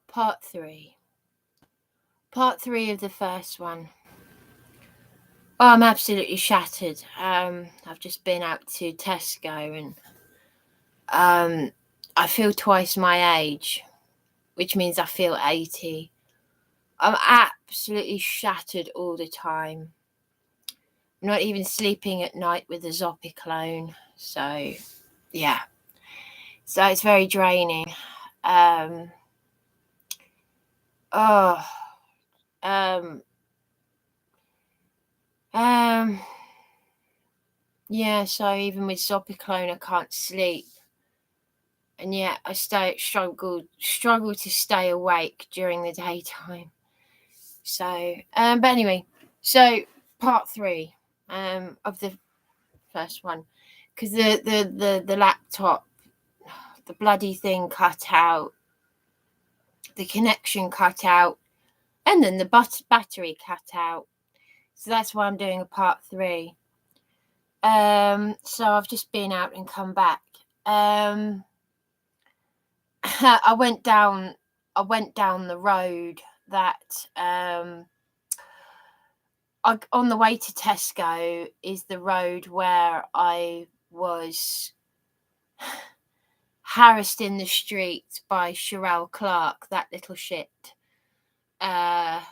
Part 3. Part 3 of the first one. Oh, I'm absolutely shattered. I've just been out to Tesco and I feel twice my age, which means I feel 80. I'm absolutely shattered all the time. I'm not even sleeping at night with a Zopiclone. So, yeah. So it's very draining. Yeah, so even with Zopiclone I can't sleep. And yet I struggle to stay awake during the daytime. So, but anyway, so part 3 of the first one, because the laptop, the bloody thing cut out, the connection cut out, and then the battery cut out. So that's why I'm doing a part 3. So I've just been out and come back. I went down the road that on the way to Tesco is the road where I was harassed in the streets by Sherelle Clark, that little shit. That's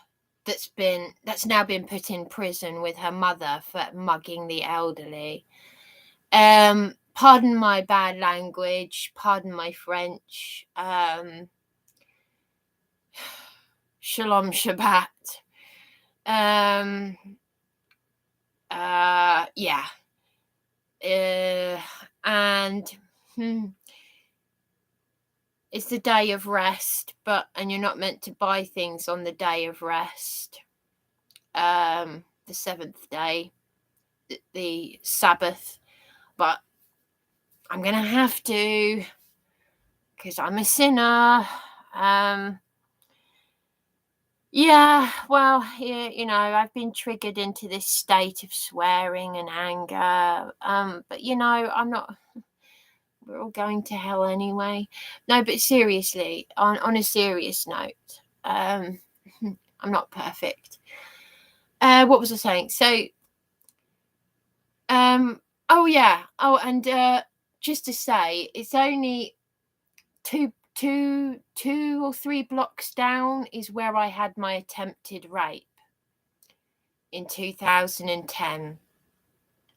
now been put in prison with her mother for mugging the elderly. Pardon my bad language, pardon my French. Shalom Shabbat. Yeah. And it's the day of rest, and you're not meant to buy things on the day of rest. The 7th day, the Sabbath, but I'm gonna have to, because I'm a sinner. Yeah, well, you know, I've been triggered into this state of swearing and anger. But you know, I'm not. We're all going to hell anyway. No, but seriously, on a serious note, I'm not perfect. What was I saying? So, oh yeah. Oh, and just to say, it's only two or three blocks down is where I had my attempted rape in 2010.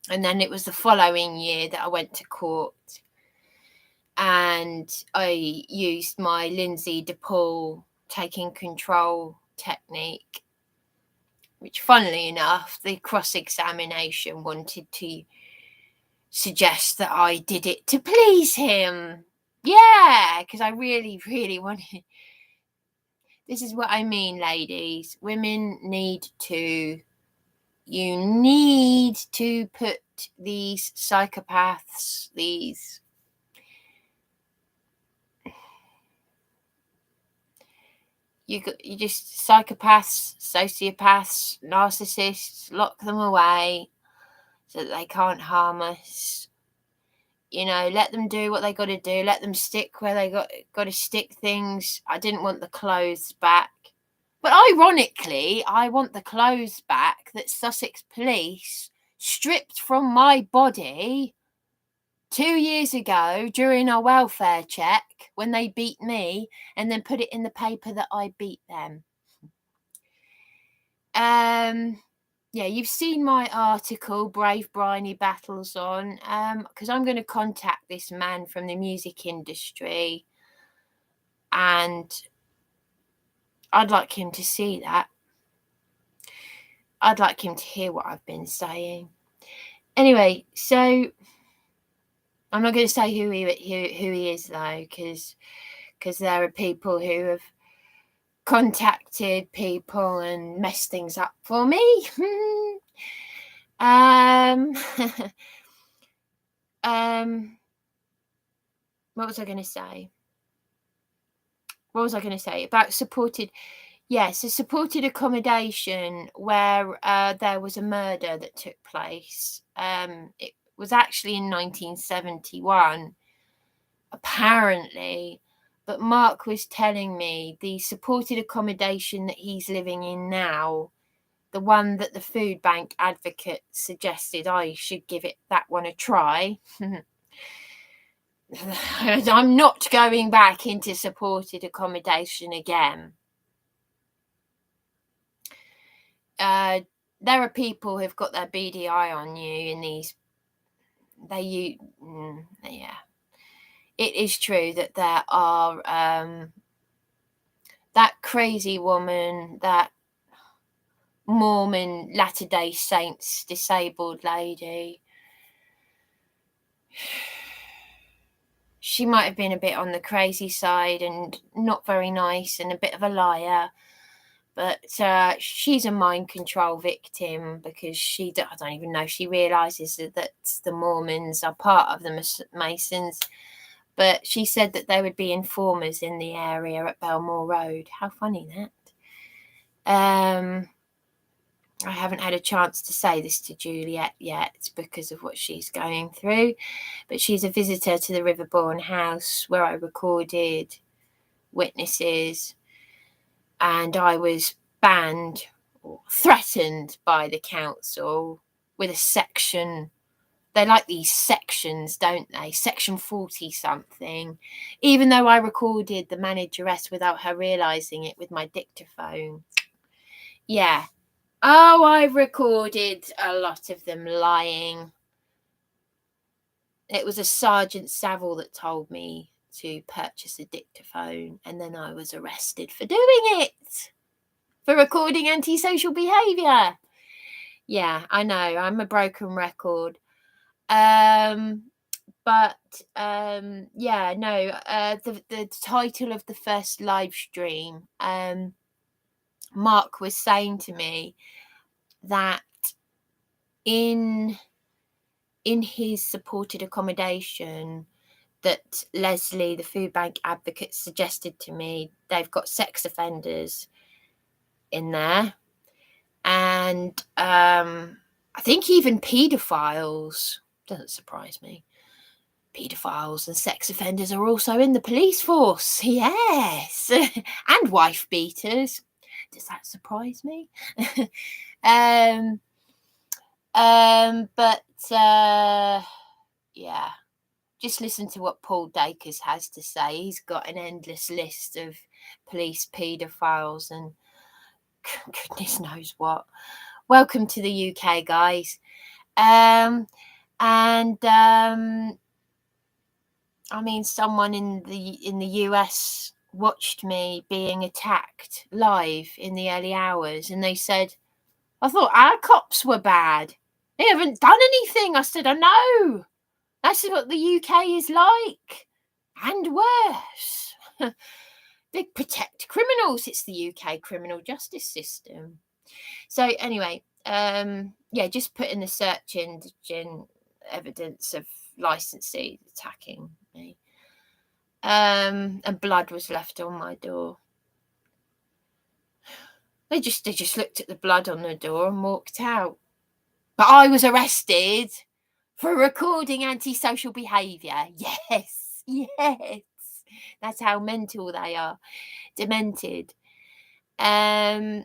And then it was the following year that I went to court and I used my Lindsay DePaul taking control technique, which funnily enough, the cross-examination wanted to suggest that I did it to please him. Yeah, because I really, really wanted. This is what I mean, ladies. Women need to. You need to put these psychopaths, you just psychopaths, sociopaths, narcissists, lock them away so that they can't harm us. You know, let them do what they got to do. Let them stick where they got to stick things. I didn't want the clothes back. But ironically, I want the clothes back that Sussex police stripped from my body 2 years ago during our welfare check when they beat me and then put it in the paper that I beat them. Yeah, you've seen my article, Brave Briny Battles On, because I'm going to contact this man from the music industry and I'd like him to see that. I'd like him to hear what I've been saying. Anyway, so I'm not going to say who he is though, because there are people who have contacted people and messed things up for me. What was I going to say? About supported? Yes, a supported accommodation where there was a murder that took place. It was actually in 1971, apparently, but Mark was telling me the supported accommodation that he's living in now, the one that the food bank advocate suggested I should give that one a try. I'm not going back into supported accommodation again. There are people who've got their BDI on you in these. Yeah. It is true that there are that crazy woman, that Mormon Latter-day Saints disabled lady. She might have been a bit on the crazy side and not very nice and a bit of a liar. But she's a mind control victim because I don't even know if she realises that the Mormons are part of the Masons. But she said that there would be informers in the area at Belmore Road. How funny that. I haven't had a chance to say this to Juliet yet because of what she's going through. But she's a visitor to the Riverbourne house where I recorded witnesses. And I was banned or threatened by the council with a section. They like these sections, don't they? Section 40 something. Even though I recorded the manageress without her realising it with my dictaphone. Yeah. Oh, I recorded a lot of them lying. It was a Sergeant Saville that told me to purchase a dictaphone, and then I was arrested for doing it. For recording antisocial behaviour. Yeah, I know. I'm a broken record. The title of the first live stream, Mark was saying to me that in his supported accommodation that Leslie, the food bank advocate, suggested to me, they've got sex offenders in there. And I think even paedophiles. Doesn't surprise me. Paedophiles and sex offenders are also in the police force. Yes. And wife beaters. Does that surprise me? Yeah. Just listen to what Paul Dacres has to say. He's got an endless list of police paedophiles and goodness knows what. Welcome to the UK, guys. I mean, someone in the US watched me being attacked live in the early hours, and they said, I thought our cops were bad. They haven't done anything. I said, I know. That's what the UK is like. And worse. They protect criminals. It's the UK criminal justice system. So anyway, just put in the search engine evidence of licensees attacking me. And blood was left on my door. They just looked at the blood on the door and walked out. But I was arrested for recording antisocial behaviour. Yes. That's how mental they are. Demented. So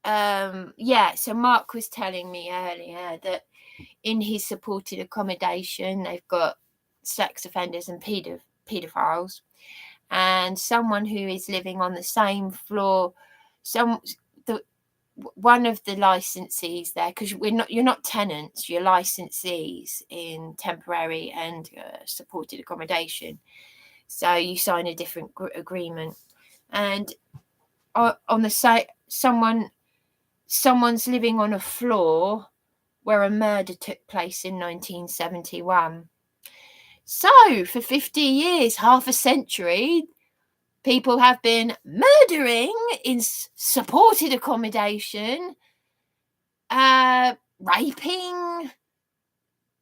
Mark was telling me earlier that in his supported accommodation, they've got sex offenders and paedophiles, and someone who is living on the same floor, one of the licensees there, because you're not tenants, you're licensees in temporary and supported accommodation. So you sign a different agreement, and on the site, someone's living on a floor where a murder took place in 1971. So for 50 years, half a century, people have been murdering in supported accommodation, raping,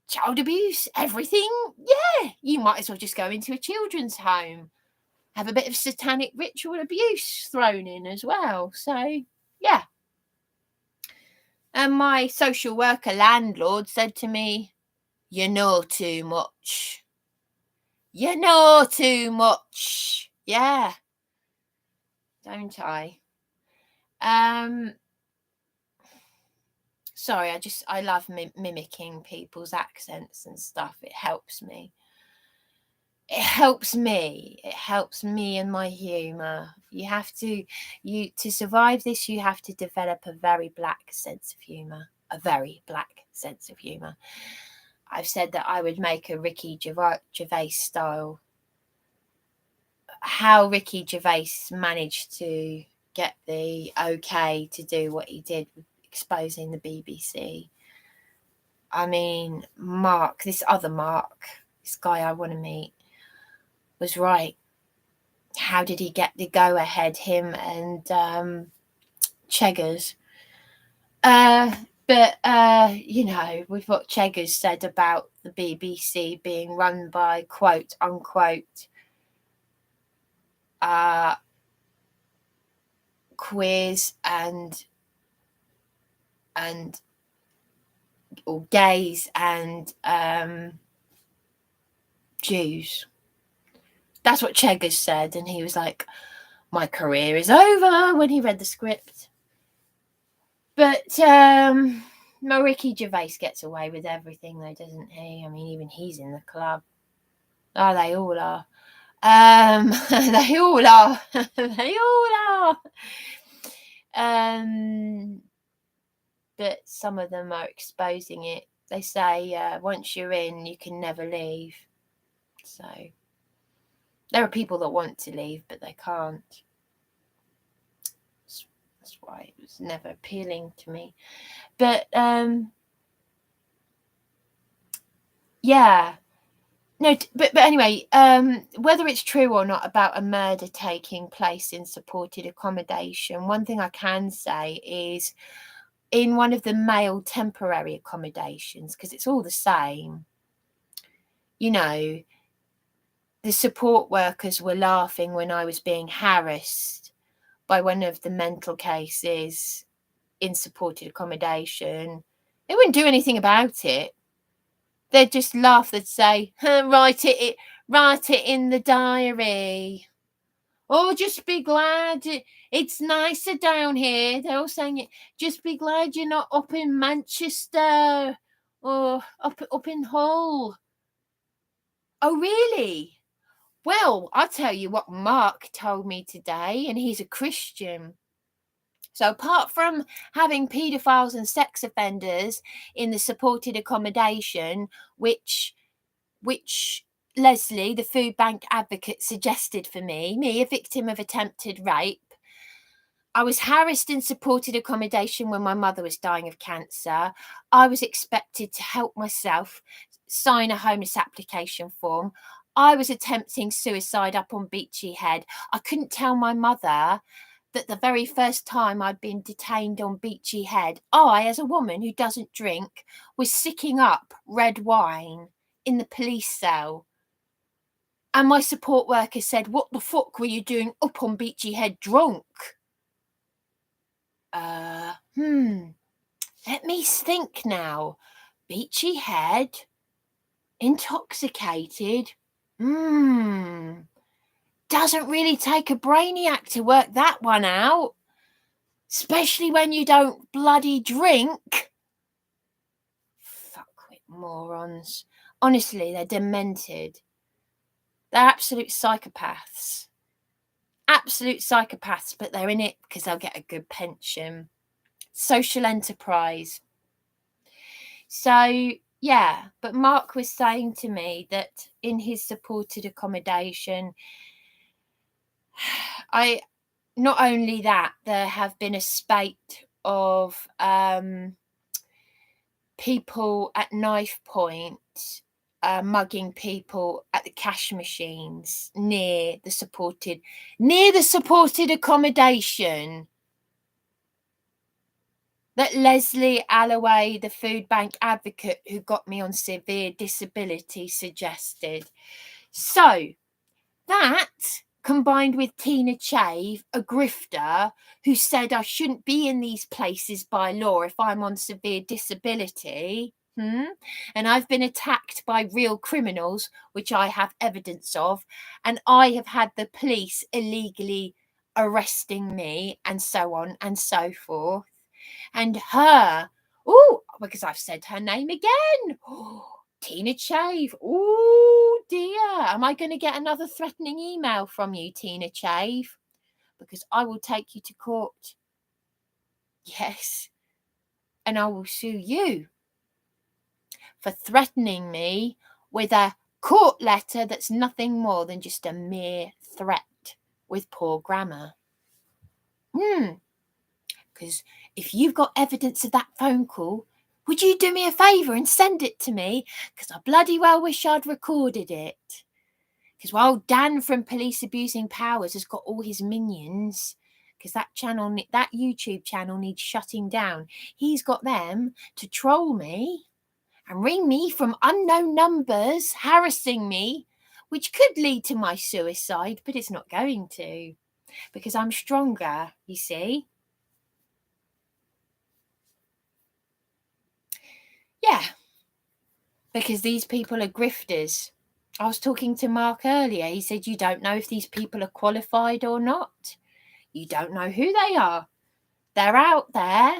child abuse, everything. Yeah, you might as well just go into a children's home. Have a bit of satanic ritual abuse thrown in as well. So, yeah. And my social worker landlord said to me, you know too much. You know too much. Yeah. Don't I? Sorry, I love mimicking people's accents and stuff. It helps me. It helps me. It helps me and my humour. To survive this, you have to develop a very black sense of humour. A very black sense of humour. I've said that I would make a Ricky Gervais style. How Ricky Gervais managed to get the okay to do what he did with exposing the BBC. I mean, Mark, this guy I want to meet, was right. How did he get the go ahead, him and Cheggers? But with what Cheggers said about the BBC being run by quote unquote queers or gays and Jews. That's what Cheggers said, and he was like, my career is over when he read the script. But Ricky Gervais gets away with everything though, doesn't he? I mean, even he's in the club. Oh, they all are. They all are. They all are. But some of them are exposing it. They say once you're in, you can never leave. So there are people that want to leave, but they can't. That's why it was never appealing to me. But yeah. No, but anyway, whether it's true or not about a murder taking place in supported accommodation, one thing I can say is in one of the male temporary accommodations, because it's all the same, the support workers were laughing when I was being harassed by one of the mental cases in supported accommodation. They wouldn't do anything about it. They'd just laugh. They'd say, write it in the diary. Oh, just be glad it's nicer down here. They're all saying it. Just be glad you're not up in Manchester or up in Hull. Oh, really? Well, I'll tell you what Mark told me today, and he's a Christian. So apart from having paedophiles and sex offenders in the supported accommodation, which Leslie, the food bank advocate, suggested for me, a victim of attempted rape, I was harassed in supported accommodation when my mother was dying of cancer. I was expected to help myself sign a homeless application form. I was attempting suicide up on Beachy Head. I couldn't tell my mother that the very first time I'd been detained on Beachy Head, I, as a woman who doesn't drink, was sicking up red wine in the police cell. And my support worker said, what the fuck were you doing up on Beachy Head drunk? Let me think now. Beachy Head, intoxicated. Doesn't really take a brainiac to work that one out. Especially when you don't bloody drink. Fuckwit morons. Honestly, they're demented. They're absolute psychopaths. Absolute psychopaths, but they're in it because they'll get a good pension. Social enterprise. So, yeah, but Mark was saying to me that in his supported accommodation, not only that, there have been a spate of people at knife point mugging people at the cash machines near the supported accommodation that Leslie Alloway, the food bank advocate who got me on severe disability, suggested. So that, combined with Tina Chave, a grifter, who said I shouldn't be in these places by law if I'm on severe disability, And I've been attacked by real criminals, which I have evidence of, and I have had the police illegally arresting me, and so on and so forth. And her, oh, because I've said her name again. Tina Chave. Oh dear. Am I going to get another threatening email from you, Tina Chave? Because I will take you to court. Yes. And I will sue you for threatening me with a court letter that's nothing more than just a mere threat with poor grammar. Because if you've got evidence of that phone call, would you do me a favour and send it to me? Because I bloody well wish I'd recorded it. Because while Dan from Police Abusing Powers has got all his minions, because that YouTube channel needs shutting down, he's got them to troll me and ring me from unknown numbers, harassing me, which could lead to my suicide, but it's not going to, because I'm stronger, you see. Yeah, because these people are grifters. I was talking to Mark earlier. He said, you don't know if these people are qualified or not. You don't know who they are. They're out there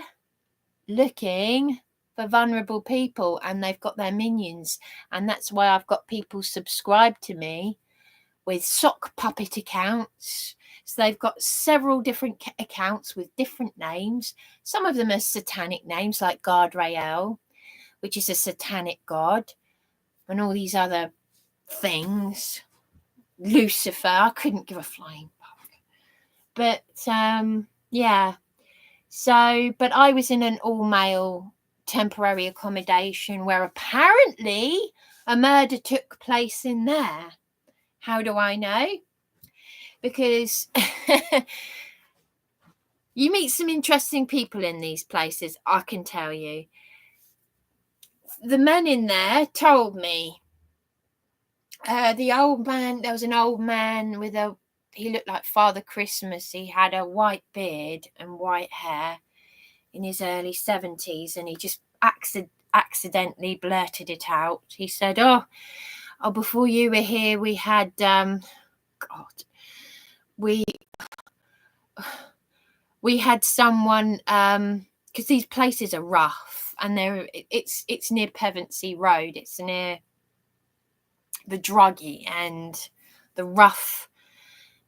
looking for vulnerable people, and they've got their minions. And that's why I've got people subscribed to me with sock puppet accounts. So they've got several different accounts with different names. Some of them are satanic names, like Guardrael, which is a satanic god, and all these other things. Lucifer, I couldn't give a flying fuck. But yeah. So, but I was in an all-male temporary accommodation where apparently a murder took place in there. How do I know? Because you meet some interesting people in these places, I can tell you. The men in there told me, the old man, there was an old man with he looked like Father Christmas. He had a white beard and white hair in his early 70s, and he just accidentally blurted it out. He said, oh, before you were here, we had, we had someone, because these places are rough, and it's near Pevensey Road. It's near the druggy and the rough.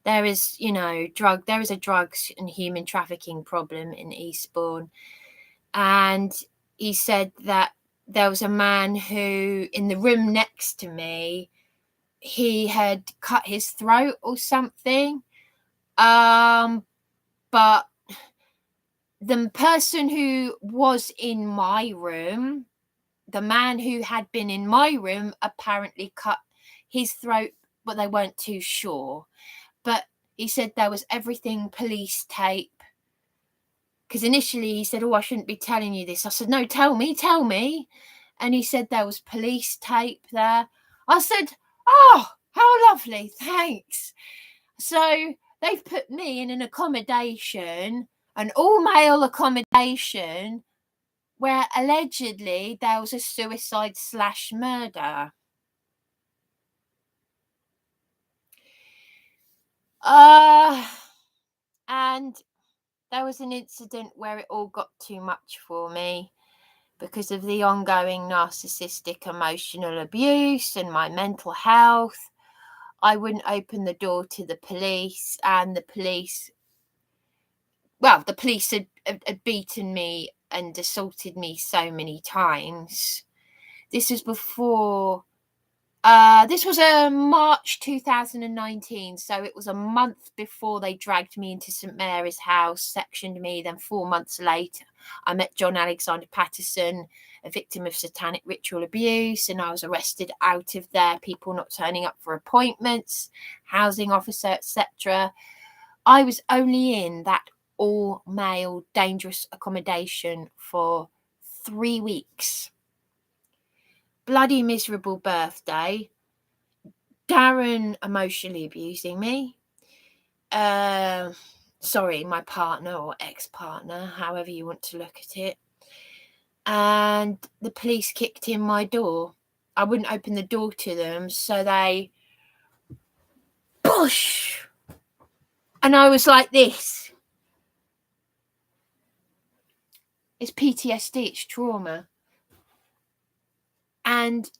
There is, there is a drugs and human trafficking problem in Eastbourne. And he said that there was a man who, in the room next to me, he had cut his throat or something. But the person who was in my room, the man who had been in my room, apparently cut his throat, but they weren't too sure. But he said there was everything police tape. Because initially he said, oh, I shouldn't be telling you this. I said, no, tell me. And he said there was police tape there. I said, oh, how lovely, thanks. So they've put me in an accommodation, an all-male accommodation, where allegedly there was a suicide/murder. And there was an incident where it all got too much for me because of the ongoing narcissistic emotional abuse and my mental health. I wouldn't open the door to the police, and the police had beaten me and assaulted me so many times. This was before, this was March 2019, so it was a month before they dragged me into St Mary's House, sectioned me. Then 4 months later, I met John Alexander Patterson, a victim of satanic ritual abuse, and I was arrested out of there, people not turning up for appointments, housing officer, etc. I was only in that all-male dangerous accommodation for 3 weeks. Bloody miserable birthday. Darren emotionally abusing me. Sorry, my partner or ex-partner, however you want to look at it. and the police kicked in my door. I wouldn't open the door to them, so they push, and I was like this. It's PTSD, it's trauma. And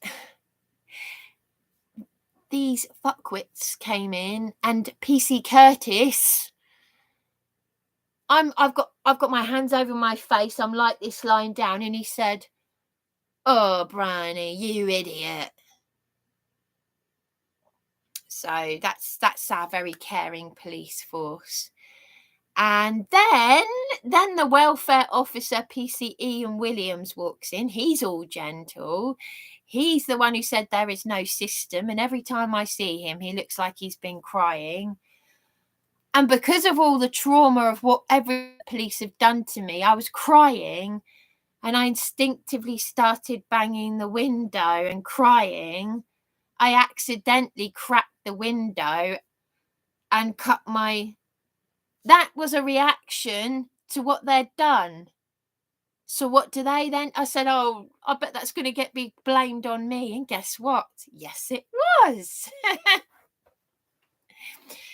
these fuckwits came in, and PC Curtis, I've got my hands over my face, I'm like this lying down, and he said, "Oh, Bryony, you idiot." So that's our very caring police force. And then the welfare officer, PC Ian Williams, walks in. He's all gentle. He's the one who said there is no system, and every time I see him, he looks like he's been crying. And because of all the trauma of what every police have done to me, I was crying, and I instinctively started banging the window and crying. I accidentally cracked the window and cut my... That was a reaction to what they'd done. So what do they then? I said, "Oh, I bet that's going to get me blamed on me." And guess what? Yes, it was.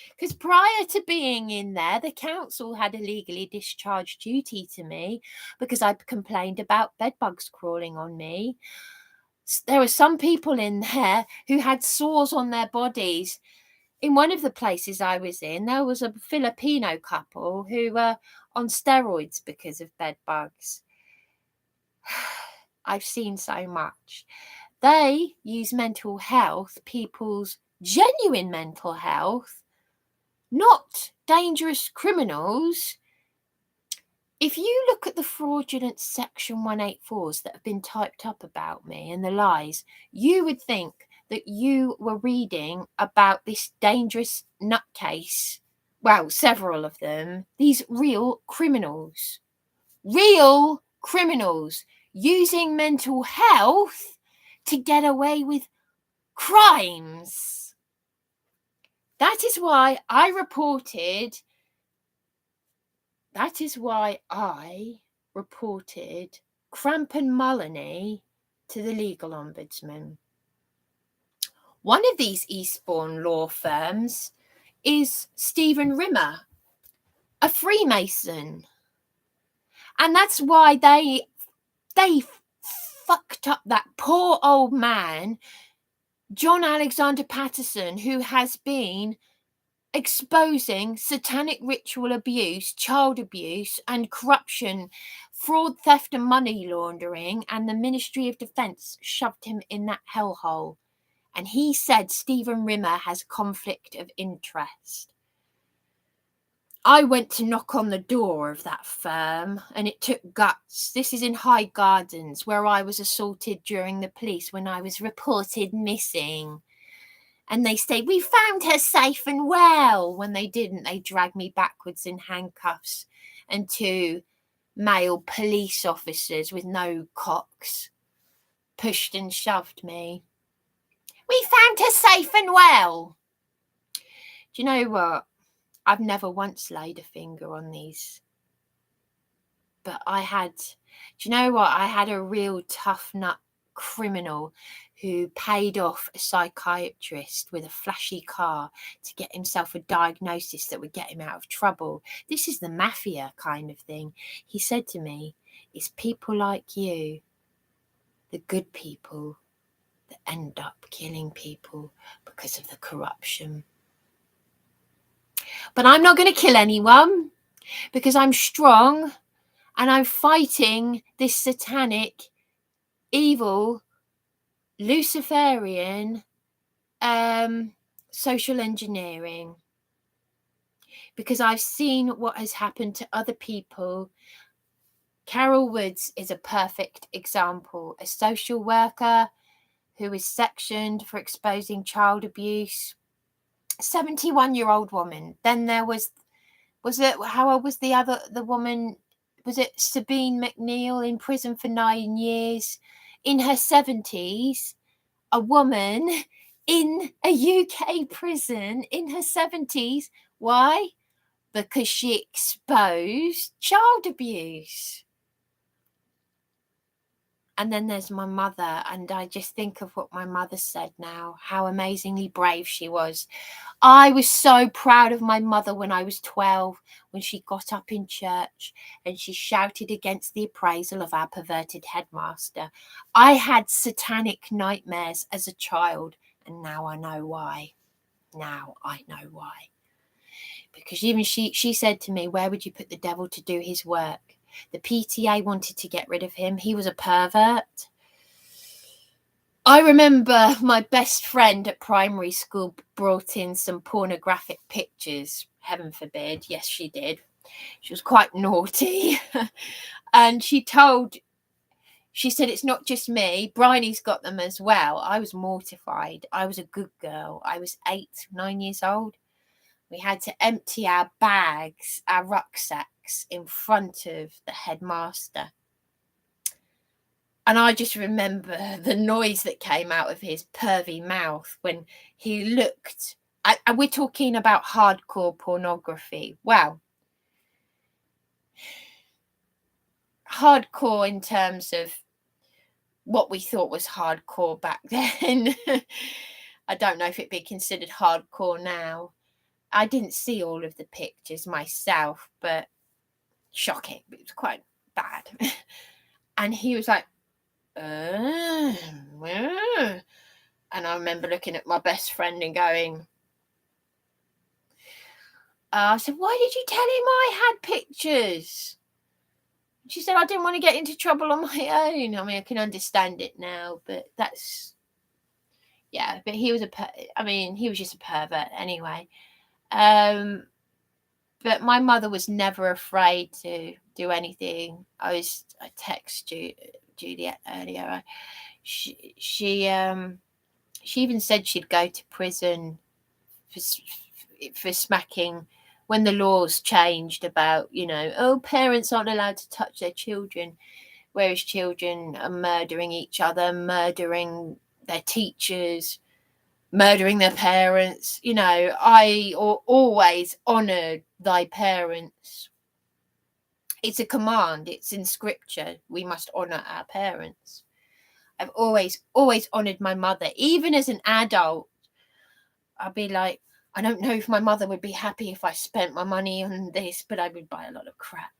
Because prior to being in there, the council had illegally discharged duty to me because I complained about bedbugs crawling on me. There were some people in there who had sores on their bodies. In one of the places I was in, there was a Filipino couple who were on steroids because of bed bugs. I've seen so much. They use mental health, people's genuine mental health, not dangerous criminals. If you look at the fraudulent Section 184s that have been typed up about me and the lies, you would think that you were reading about this dangerous nutcase. Well, several of them. These real criminals using mental health to get away with crimes. That is why I reported Cramp and Mullany to the legal ombudsman. One of these Eastbourne law firms is Stephen Rimmer, a Freemason. And that's why they fucked up that poor old man, John Alexander Patterson, who has been exposing satanic ritual abuse, child abuse and corruption, fraud, theft and money laundering, and the Ministry of Defence shoved him in that hellhole. And he said Stephen Rimmer has conflict of interest. I went to knock on the door of that firm, and it took guts. This is in Hyde Gardens, where I was assaulted during the police when I was reported missing. And they say, "We found her safe and well." When they didn't, they dragged me backwards in handcuffs, and two male police officers with no cocks pushed and shoved me. "We found her safe and well." Do you know what? I've never once laid a finger on these. But I had a real tough nut criminal who paid off a psychiatrist with a flashy car to get himself a diagnosis that would get him out of trouble. This is the mafia kind of thing. He said to me, "It's people like you, the good people, that end up killing people because of the corruption." But I'm not going to kill anyone because I'm strong and I'm fighting this satanic, evil, Luciferian social engineering, because I've seen what has happened to other people. Carol Woods is a perfect example, a social worker who was sectioned for exposing child abuse. 71-year-old woman. Then there was it, how old was the woman? Was it Sabine McNeil, in prison for 9 years? In her 70s, a woman in a UK prison in her 70s. Why? Because she exposed child abuse. And then there's my mother, and I just think of what my mother said now, how amazingly brave she was. I was so proud of my mother when I was 12, when she got up in church and she shouted against the appraisal of our perverted headmaster. I had satanic nightmares as a child, and now I know why. Now I know why. Because even she said to me, where would you put the devil to do his work? The PTA wanted to get rid of him. He was a pervert. I remember my best friend at primary school brought in some pornographic pictures. Heaven forbid. Yes, she did. She was quite naughty. And she said, it's not just me. Bryony's got them as well. I was mortified. I was a good girl. I was 8, 9 years old. We had to empty our bags, our rucksacks, in front of the headmaster. And I just remember the noise that came out of his pervy mouth when he looked. We're talking about hardcore pornography. Wow. Hardcore in terms of what we thought was hardcore back then. I don't know if it'd be considered hardcore now. I didn't see all of the pictures myself, but shocking. It was quite bad. And he was like, and I remember looking at my best friend and going, I said, why did you tell him I had pictures? She said, I didn't want to get into trouble on my own. I mean, I can understand it now, but that's, yeah, but he was he was just a pervert anyway. But my mother was never afraid to do anything. I texted Juliet earlier. She even said she'd go to prison for smacking when the laws changed about, parents aren't allowed to touch their children, whereas children are murdering each other, murdering their teachers, murdering their parents. I always honoured thy parents. It's a command. It's in scripture. We must honour our parents. I've always honoured my mother. Even as an adult, I'd be like, I don't know if my mother would be happy if I spent my money on this, but I would buy a lot of crap.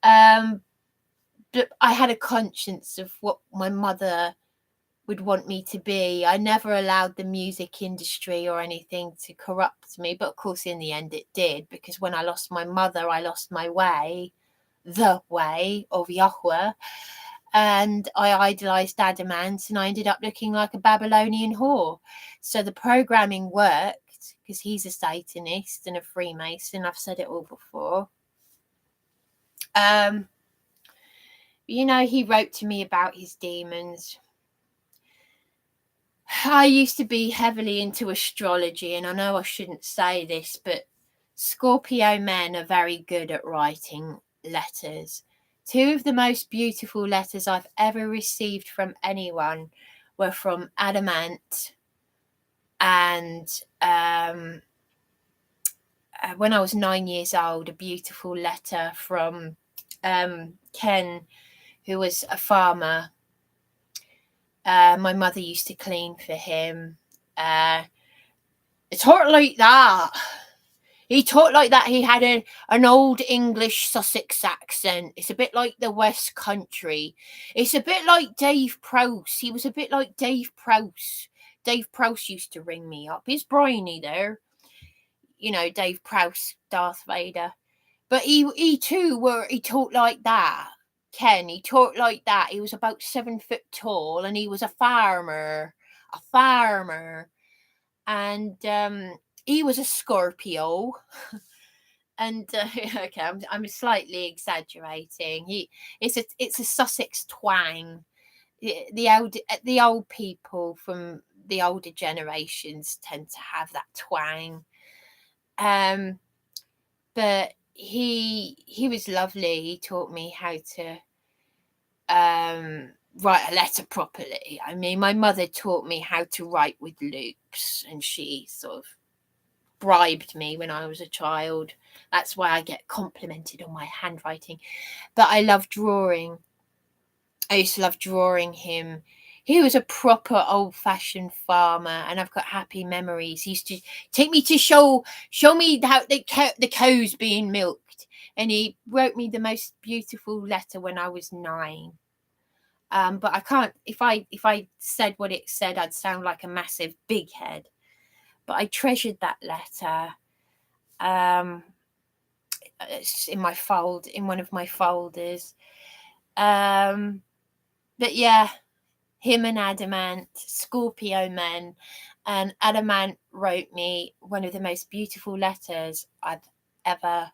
But I had a conscience of what my mother would want me to be. I never allowed the music industry or anything to corrupt me, but of course in the end it did, because when I lost my mother, I lost my way, the way of Yahweh, and I idolized Adamant, and I ended up looking like a Babylonian whore. So the programming worked, because he's a Satanist and a Freemason. I've said it all before. He wrote to me about his demons. I used to be heavily into astrology, and I know I shouldn't say this, but Scorpio men are very good at writing letters. 2 of the most beautiful letters I've ever received from anyone were from Adamant, and when I was 9 years old, a beautiful letter from Ken, who was a farmer. My mother used to clean for him. He talked like that. He talked like that. He had an old English Sussex accent. It's a bit like the West Country. It's a bit like Dave Prowse. He was a bit like Dave Prowse. Dave Prowse used to ring me up. Is Bryony there? Dave Prowse, Darth Vader. But he talked like that. Ken, he talked like that. He was about 7 foot tall, and he was a farmer. And he was a Scorpio. And okay, I'm slightly exaggerating. It's a Sussex twang. The old people from the older generations tend to have that twang. But he was lovely. He taught me how to write a letter properly. I mean, my mother taught me how to write with loops, and she sort of bribed me when I was a child. That's why I get complimented on my handwriting. But I love drawing. I used to love drawing him. He was a proper old-fashioned farmer, and I've got happy memories. He used to take me to show me how the cows being milked, and he wrote me the most beautiful letter when I was 9. But I can't. If I said what it said, I'd sound like a massive big head. But I treasured that letter. It's in one of my folders. But yeah, him and Adamant, Scorpio men, and Adamant wrote me one of the most beautiful letters I've ever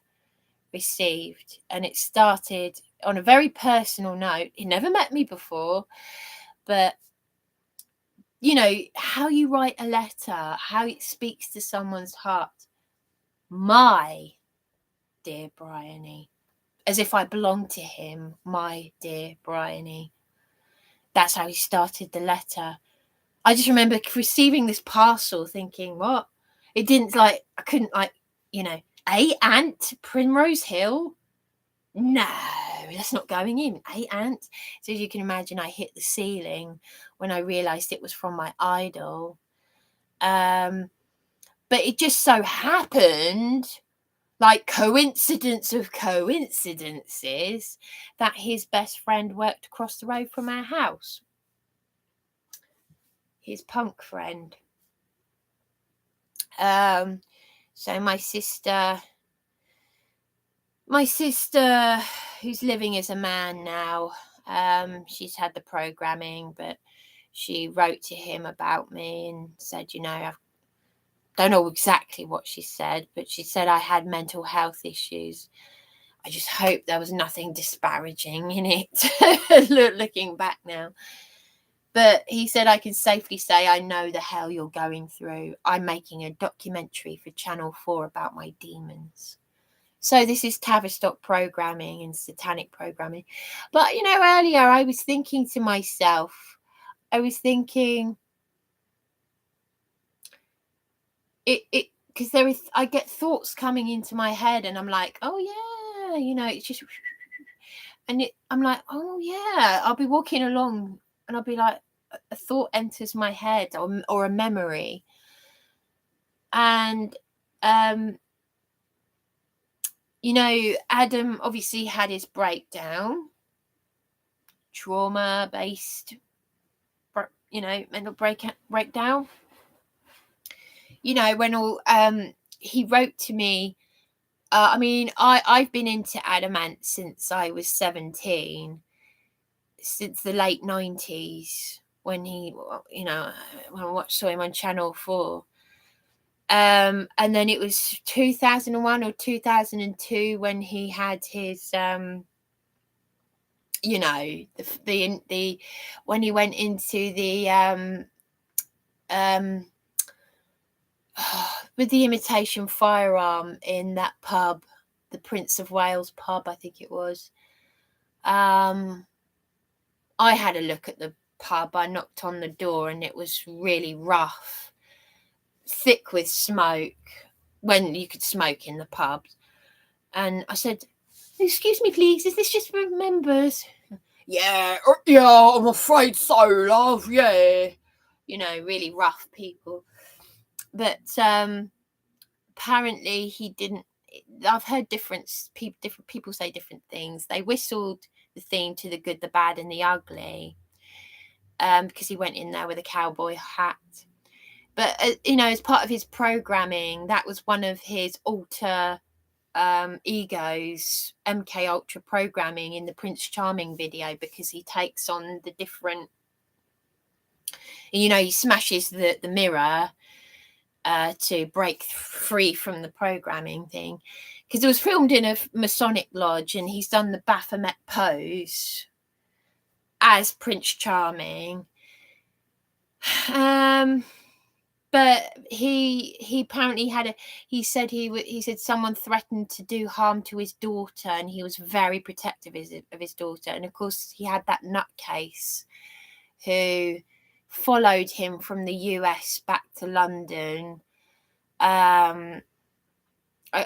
received, and it started on a very personal note. He never met me before, but you know how you write a letter, how it speaks to someone's heart. My dear Bryony, as if I belonged to him. My dear Bryony. That's how he started the letter. I just remember receiving this parcel thinking, what? It didn't I couldn't Aunt Primrose Hill? No, that's not going in. Aunt. So as you can imagine, I hit the ceiling when I realised it was from my idol. But it just so happened, like coincidence of coincidences, that his best friend worked across the road from our house. His punk friend. So my sister, who's living as a man now, she's had the programming, but she wrote to him about me and said, I don't know exactly what she said, but she said I had mental health issues. I just hope there was nothing disparaging in it, looking back now. But he said, I can safely say I know the hell you're going through. I'm making a documentary for Channel 4 about my demons. So this is Tavistock programming and satanic programming. But, earlier I was thinking to myself, because I get thoughts coming into my head and I'm like, oh yeah, it's just, and I'm like, oh yeah, I'll be walking along and I'll be like, a thought enters my head or a memory. And, Adam obviously had his breakdown, trauma-based, mental breakdown. When all, he wrote to me, I've been into Adamant since I was 17, since the late 90s, when when I saw him on Channel 4. And then it was 2001 or 2002 when he had his, the when he went into the, with the imitation firearm in that pub, the Prince of Wales pub, I think it was. I had a look at the pub. I knocked on the door and it was really rough, thick with smoke, when you could smoke in the pubs. And I said, excuse me, please, is this just for members? Yeah, I'm afraid so, love, yeah. Really rough people. But apparently he didn't. I've heard different people say different things. They whistled the theme to The Good, the Bad and the Ugly, because he went in there with a cowboy hat. But as part of his programming, that was one of his alter egos, MK Ultra programming in the Prince Charming video, because he takes on the different, he smashes the mirror to break free from the programming thing, because it was filmed in a Masonic lodge and he's done the Baphomet pose as Prince Charming. But he apparently he said someone threatened to do harm to his daughter, and he was very protective of his daughter. And of course he had that nutcase who followed him from the US back to London, a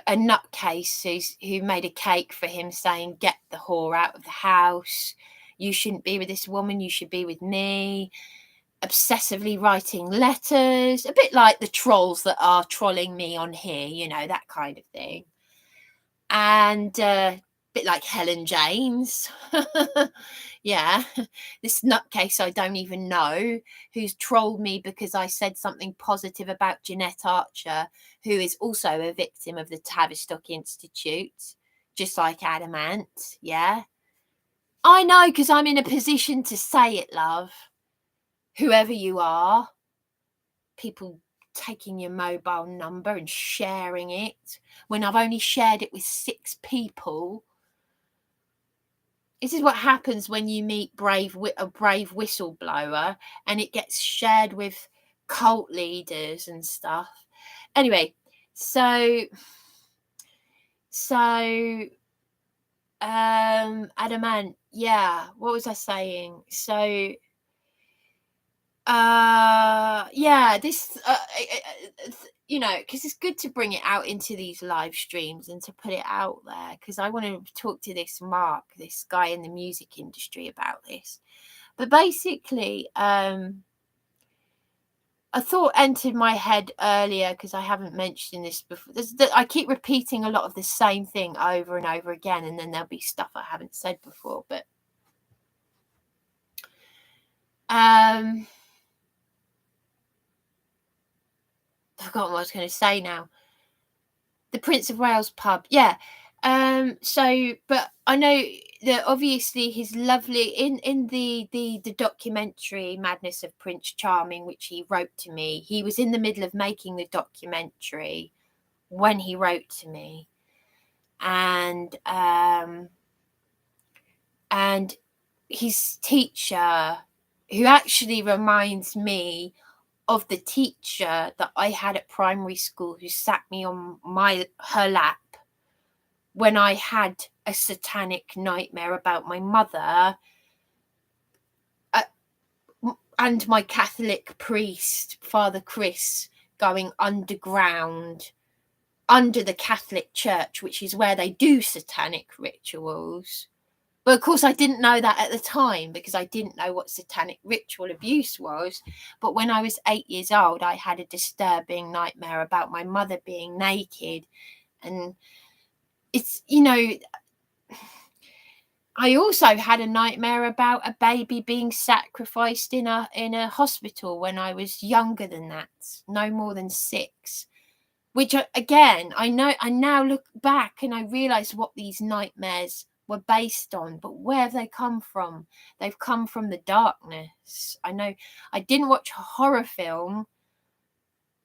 nutcase who made a cake for him saying, get the whore out of the house, You shouldn't be with this woman. You should be with me. Obsessively writing letters, a bit like the trolls that are trolling me on here, you know, that kind of thing. And a bit like Helen James. Yeah, this nutcase I don't even know, who's trolled me because I said something positive about Jeanette Archer, who is also a victim of the Tavistock Institute, just like Adamant. Yeah, I know, because I'm in a position to say it, love. Whoever you are, people taking your mobile number and sharing it when I've only shared it with 6 people. This is what happens when you meet a brave whistleblower and it gets shared with cult leaders and stuff. Anyway, so Adamant, yeah, what was I saying? So yeah, this you know, because it's good to bring it out into these live streams and to put it out there, because I want to talk to this Mark, this guy in the music industry, about this. But basically, a thought entered my head earlier, because I haven't mentioned this before. I keep repeating a lot of the same thing over and over again, and then there'll be stuff I haven't said before. But I've forgotten what I was going to say now. The Prince of Wales pub, yeah. So, but I know that obviously his lovely in the documentary Madness of Prince Charming, which he wrote to me. He was in the middle of making the documentary when he wrote to me, and his teacher, who actually reminds me of the teacher that I had at primary school, who sat me on her lap when I had a satanic nightmare about my mother, and my Catholic priest, Father Chris, going underground under the Catholic Church, which is where they do satanic rituals. But of course, I didn't know that at the time, because I didn't know what satanic ritual abuse was. But when I was 8 years old, I had a disturbing nightmare about my mother being naked. And it's, you know, I also had a nightmare about a baby being sacrificed in a hospital when I was younger than that, no more than 6. Which, again, I now look back and I realise what these nightmares were based on. But where have they come from? They've come from the darkness. I know I didn't watch a horror film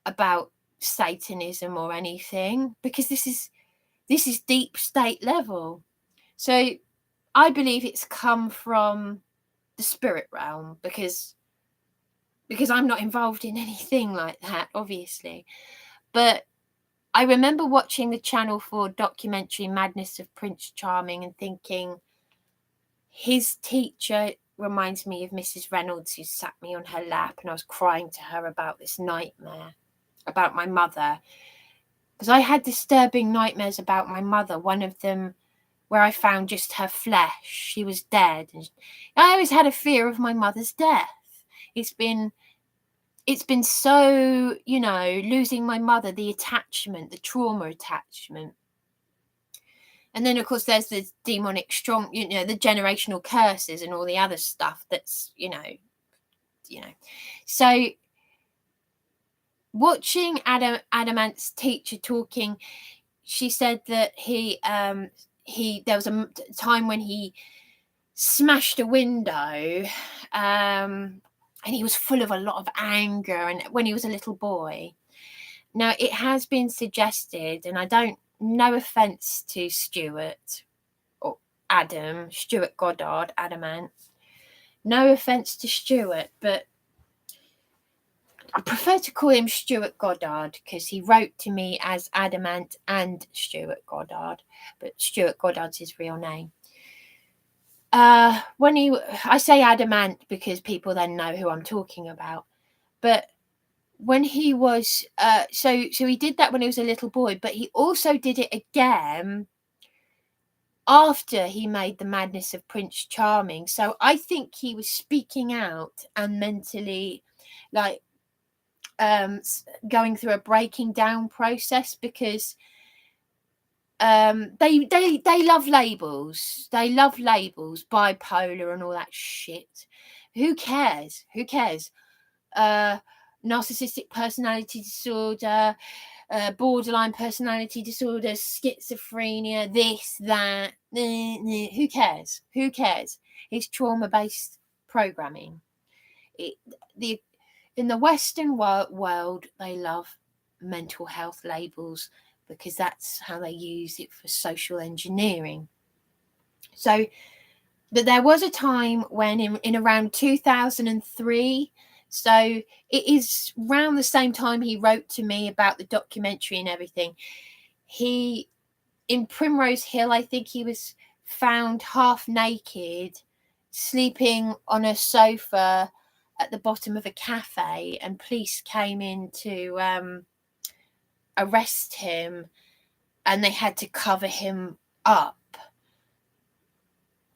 about Satanism or anything, because this is deep state level. So I believe it's come from the spirit realm, because I'm not involved in anything like that, obviously. But I remember watching the Channel 4 documentary Madness of Prince Charming and thinking, his teacher reminds me of Mrs. Reynolds, who sat me on her lap, and I was crying to her about this nightmare about my mother. Because I had disturbing nightmares about my mother. One of them where I found just her flesh. She was dead. And I always had a fear of my mother's death. It's been so, you know, losing my mother, the attachment, the trauma attachment. And then, of course, there's the demonic strong, you know, the generational curses and all the other stuff that's, you know. So watching Adamant's teacher talking, she said that there was a time when he smashed a window, and he was full of a lot of anger, and when he was a little boy. Now, it has been suggested, and I don't, no offence to Stuart Goddard, Adamant. No offence to Stuart, but I prefer to call him Stuart Goddard, because he wrote to me as Adamant and Stuart Goddard, but Stuart Goddard's his real name. I say Adamant because people then know who I'm talking about. But when he was, so he did that when he was a little boy, but he also did it again after he made The Madness of Prince Charming. So I think he was speaking out and mentally, like, going through a breaking down process, because they love labels. They love labels, bipolar and all that shit. Who cares? Narcissistic personality disorder, borderline personality disorder, schizophrenia, this, that. Who cares? It's trauma-based programming. In the Western world, they love mental health labels, because that's how they use it for social engineering. So, but there was a time when in around 2003, so it is around the same time he wrote to me about the documentary and everything. In Primrose Hill, I think he was found half naked, sleeping on a sofa at the bottom of a cafe, and police came in to arrest him, and they had to cover him up.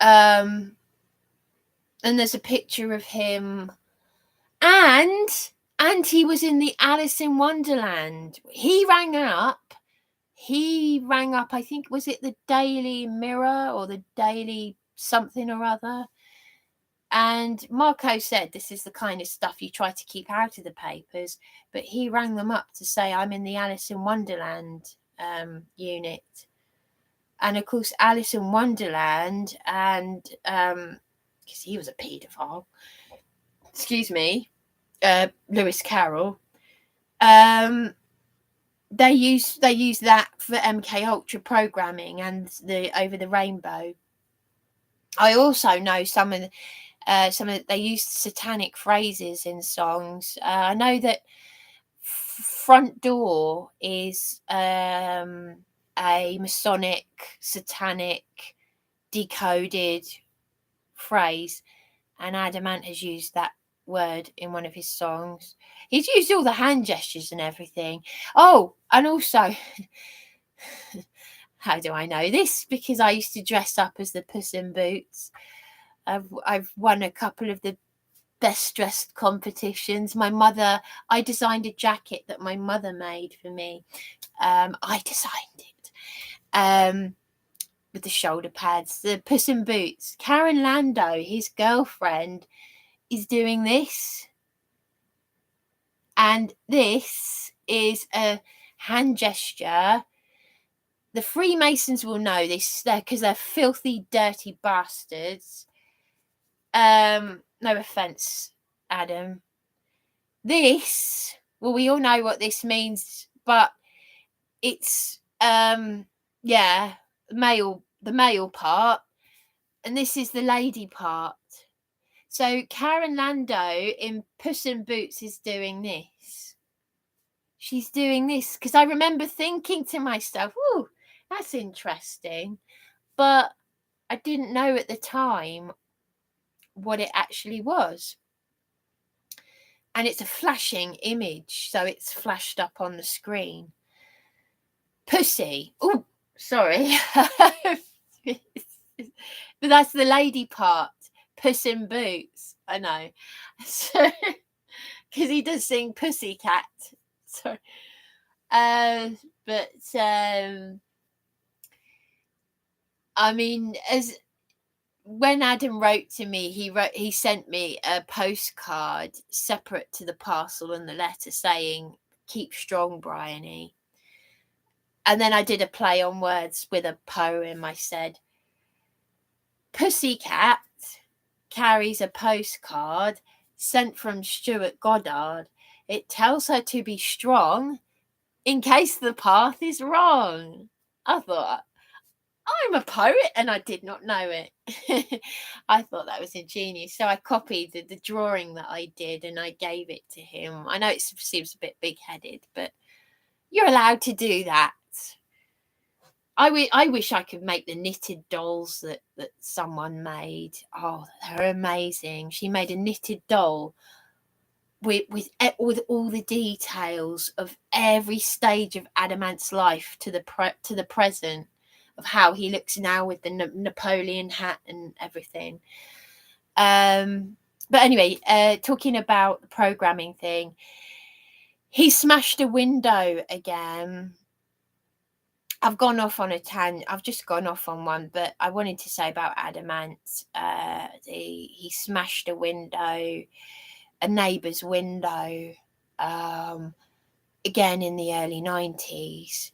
And there's a picture of him, and he was in the Alice in Wonderland. He rang up, I think, was it the Daily Mirror or the Daily something or other? And Marco said this is the kind of stuff you try to keep out of the papers, but he rang them up to say, I'm in the Alice in Wonderland unit. And of course, Alice in Wonderland, and because he was a paedophile, Lewis Carroll, they use that for MK Ultra programming and the Over the Rainbow. I also know some of they use satanic phrases in songs. I know that Front Door is a Masonic, satanic, decoded phrase, and Adamant has used that word in one of his songs. He's used all the hand gestures and everything. Oh, and also, how do I know this? Because I used to dress up as the Puss in Boots. I've won a couple of the best dressed competitions. I designed a jacket that my mother made for me. I designed it. With the shoulder pads, the Puss in Boots. Karen Lando, his girlfriend, is doing this. And this is a hand gesture. The Freemasons will know this because they're filthy, dirty bastards. No offense, Adam. This, well, we all know what this means, but it's the male part, and this is the lady part. So Karen Lando in Puss in Boots is doing this. She's doing this because I remember thinking to myself, "Ooh, that's interesting," but I didn't know at the time what it actually was. And it's a flashing image, so it's flashed up on the screen. Pussy. Oh, sorry. But that's the lady part. Puss in Boots. I know. So, because he does sing Pussycat. Sorry. But I mean, when Adam wrote to me, he sent me a postcard separate to the parcel and the letter saying, "Keep strong, Bryony." And then I did a play on words with a poem. I said, "Pussycat carries a postcard sent from Stuart Goddard. It tells her to be strong in case the path is wrong." I thought, I'm a poet and I did not know it. I thought that was ingenious. So I copied the drawing that I did and I gave it to him. I know it seems a bit big-headed, but you're allowed to do that. I wish I could make the knitted dolls that someone made. Oh, they're amazing. She made a knitted doll with all the details of every stage of Adamant's life to the present. of how he looks now with the Napoleon hat and everything. But anyway, talking about the programming thing, he smashed a window again. I've gone off on a tangent. I've just gone off on one, but I wanted to say about Adamant. He smashed a window, a neighbour's window, again in the early 90s.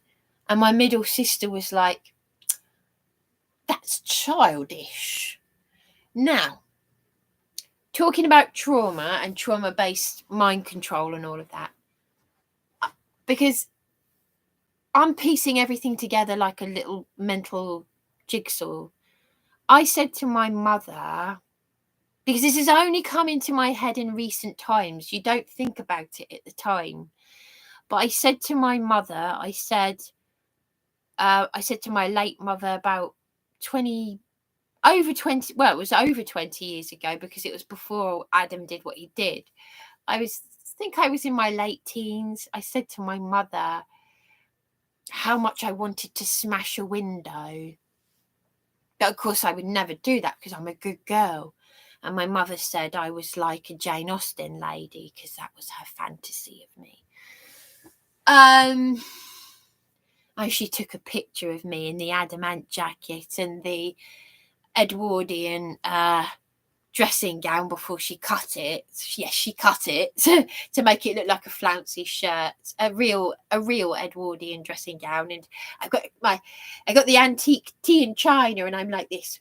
And my middle sister was like, that's childish. Now, talking about trauma and trauma-based mind control and all of that, because I'm piecing everything together like a little mental jigsaw. I said to my mother, because this has only come into my head in recent times, you don't think about it at the time, but I said to my mother, I said to my late mother about 20 years ago, because it was before Adam did what he did. I think I was in my late teens. I said to my mother how much I wanted to smash a window. But of course I would never do that because I'm a good girl. And my mother said I was like a Jane Austen lady because that was her fantasy of me. And she took a picture of me in the adamant jacket and the Edwardian dressing gown before she cut it. Yes, she cut it to make it look like a flouncy shirt, a real Edwardian dressing gown. And I got the antique tea in China, and I'm like this.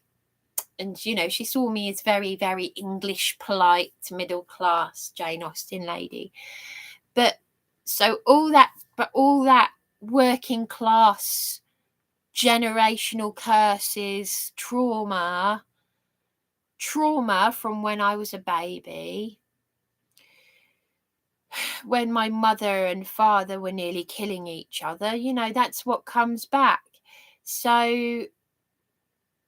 And she saw me as very, very English, polite, middle class Jane Austen lady. But all that working class, generational curses, trauma from when I was a baby, when my mother and father were nearly killing each other, that's what comes back. So,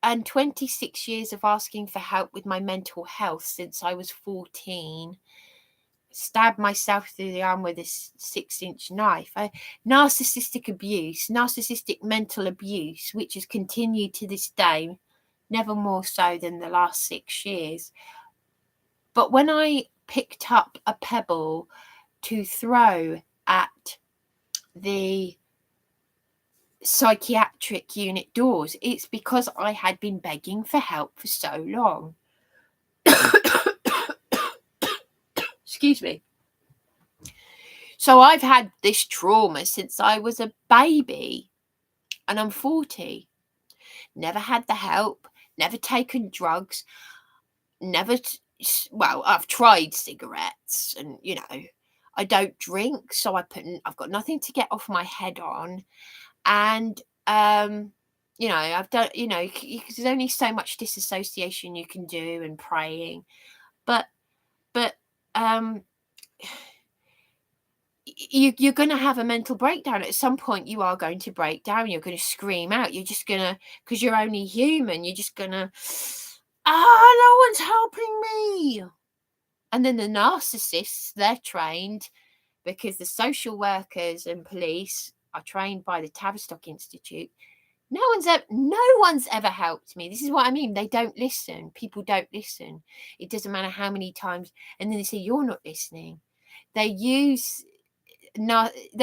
and 26 years of asking for help with my mental health since I was 14, stabbed myself through the arm with a 6-inch knife. Narcissistic mental abuse, which has continued to this day, never more so than the last 6 years. But when I picked up a pebble to throw at the psychiatric unit doors, it's because I had been begging for help for so long. Excuse me. So I've had this trauma since I was a baby, and I'm 40. Never had the help, never taken drugs, I've tried cigarettes, and I don't drink, so I've got nothing to get off my head on. And I've done, there's only so much disassociation you can do and praying, but you're going to have a mental breakdown at some point. You are going to break down. You're going to scream out. You're just going to, because you're only human, you're just going to, no one's helping me. And then the narcissists, they're trained, because the social workers and police are trained by the Tavistock Institute. No one's ever helped me. This is what I mean. They don't listen. People don't listen. It doesn't matter how many times. And then they say, you're not listening. They're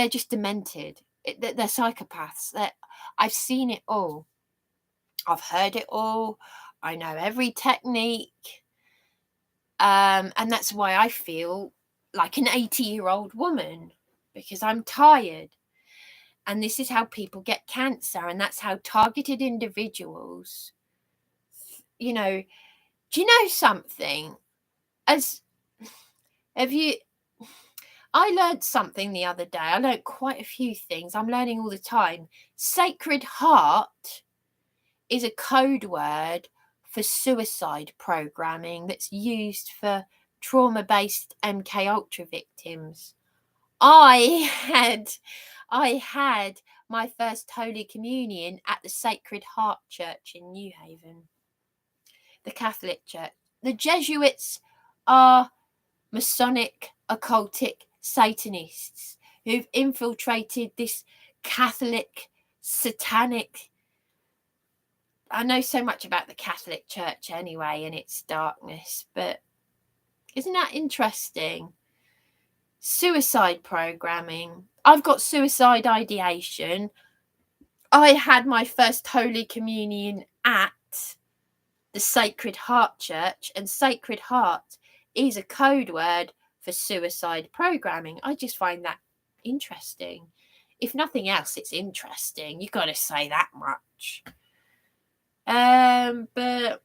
just demented. They're psychopaths. I've seen it all. I've heard it all. I know every technique. And that's why I feel like an 80-year-old woman, because I'm tired. And this is how people get cancer, and that's how targeted individuals, do you know something? I learned something the other day. I learned quite a few things. I'm learning all the time. Sacred Heart is a code word for suicide programming that's used for trauma-based MK Ultra victims. I had my first Holy Communion at the Sacred Heart Church in New Haven, the Catholic Church. The Jesuits are Masonic, occultic Satanists who've infiltrated this Catholic, satanic I know so much about the Catholic Church anyway and its darkness, but isn't that interesting? Suicide programming. I've got suicide ideation. I had my first Holy Communion at the Sacred Heart Church, and Sacred Heart is a code word for suicide programming. I just find that interesting. If nothing else, it's interesting. You've got to say that much. But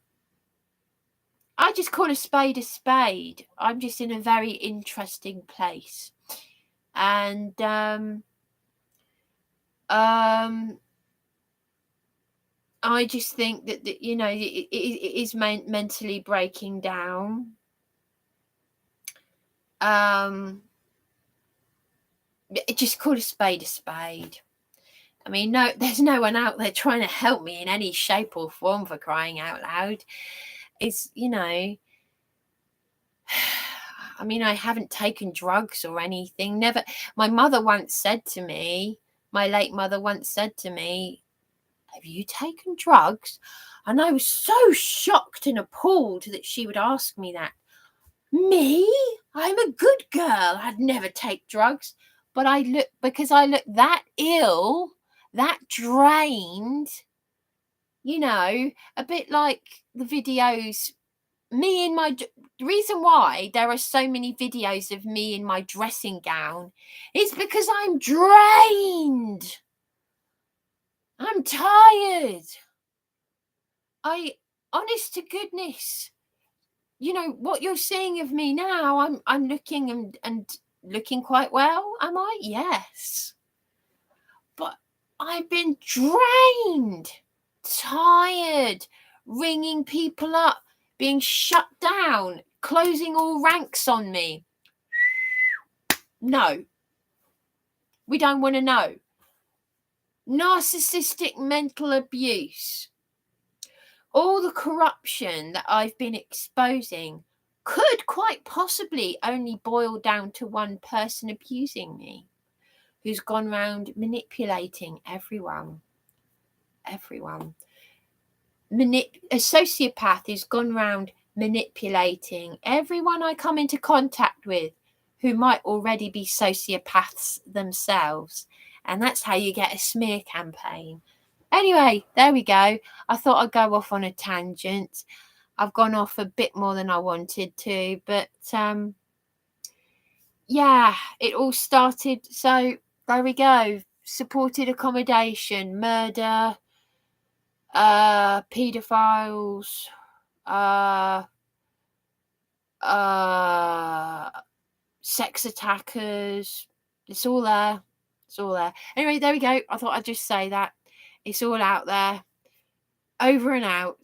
I just call a spade a spade. I'm just in a very interesting place. And I just think that it is mentally breaking down. Just call a spade a spade. I mean, no, there's no one out there trying to help me in any shape or form, for crying out loud. It's, I mean, I haven't taken drugs or anything. Never. My mother once said to me, my late mother once said to me, "Have you taken drugs?" And I was so shocked and appalled that she would ask me that. Me? I'm a good girl. I'd never take drugs. But because I look that ill, that drained, a bit like the videos, the reason why there are so many videos of me in my dressing gown is because I'm drained. I'm tired. Honest to goodness, what you're seeing of me now, I'm looking and looking quite well, am I? Yes. But I've been drained, tired, ringing people up, being shut down, closing all ranks on me. No. We don't want to know. Narcissistic mental abuse. All the corruption that I've been exposing could quite possibly only boil down to one person abusing me, who's gone round manipulating everyone. A sociopath who's gone round manipulating everyone I come into contact with, who might already be sociopaths themselves. And that's how you get a smear campaign. Anyway, there we go. I thought I'd go off on a tangent. I've gone off a bit more than I wanted to, but yeah, it all started. So there we go. Supported accommodation, murder, paedophiles, sex attackers. It's all there. Anyway, there we go. I thought I'd just say that. It's all out there. Over and out.